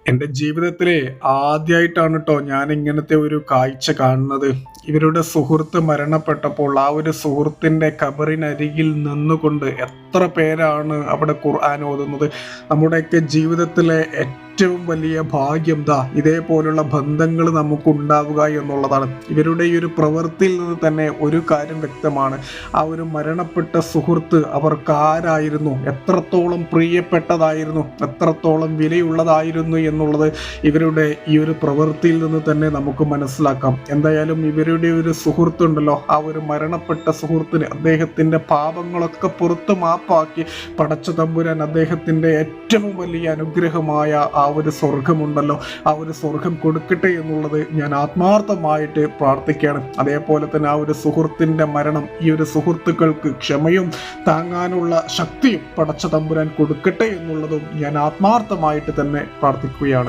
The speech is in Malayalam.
എൻ്റെ ജീവിതത്തിലെ ആദ്യമായിട്ടാണ് കേട്ടോ ഞാൻ ഇങ്ങനത്തെ ഒരു കാഴ്ച കാണുന്നത്. ഇവരുടെ സുഹൃത്ത് മരണപ്പെട്ടപ്പോൾ ആ ഒരു സുഹൃത്തിൻ്റെ ഖബറിനരികിൽ നിന്നുകൊണ്ട് എത്ര പേരാണ് അവിടെ ഖുർആൻ ഓതുന്നത്. നമ്മുടെയൊക്കെ ജീവിതത്തിലെ ഏറ്റവും വലിയ ഭാഗ്യം ഇതേപോലുള്ള ബന്ധങ്ങൾ നമുക്കുണ്ടാവുക എന്നുള്ളതാണ്. ഇവരുടെ ഈ ഒരു പ്രവൃത്തിയിൽ നിന്ന് തന്നെ ഒരു കാര്യം വ്യക്തമാണ്. ആ ഒരു മരണപ്പെട്ട സുഹൃത്ത് അവർക്ക് ആരായിരുന്നു, എത്രത്തോളം പ്രിയപ്പെട്ടതായിരുന്നു, എത്രത്തോളം വിലയുള്ളതായിരുന്നു എന്നുള്ളത് ഇവരുടെ ഈ ഒരു പ്രവൃത്തിയിൽ നിന്ന് തന്നെ നമുക്ക് മനസ്സിലാക്കാം. എന്തായാലും ഇവരുടെ ഒരു സുഹൃത്തുണ്ടല്ലോ, ആ ഒരു മരണപ്പെട്ട സുഹൃത്തിന് അദ്ദേഹത്തിൻ്റെ പാപങ്ങളൊക്കെ പുറത്ത് മാപ്പാക്കി പടച്ച തമ്പുരാൻ അദ്ദേഹത്തിൻ്റെ ഏറ്റവും വലിയ അനുഗ്രഹമായ ആ ഒരു സ്വർഗമുണ്ടല്ലോ, ആ ഒരു സ്വർഗം കൊടുക്കട്ടെ എന്നുള്ളത് ഞാൻ ആത്മാർത്ഥമായിട്ട് പ്രാർത്ഥിക്കുകയാണ്. അതേപോലെ തന്നെ ആ ഒരു സുഹൃത്തിൻ്റെ മരണം ഈ ഒരു സുഹൃത്തുക്കൾക്ക് ക്ഷമയും താങ്ങാനുള്ള ശക്തിയും പടച്ച തമ്പുരാൻ കൊടുക്കട്ടെ എന്നുള്ളതും ഞാൻ ആത്മാർത്ഥമായിട്ട് തന്നെ പ്രാർത്ഥിക്കുകയാണ്.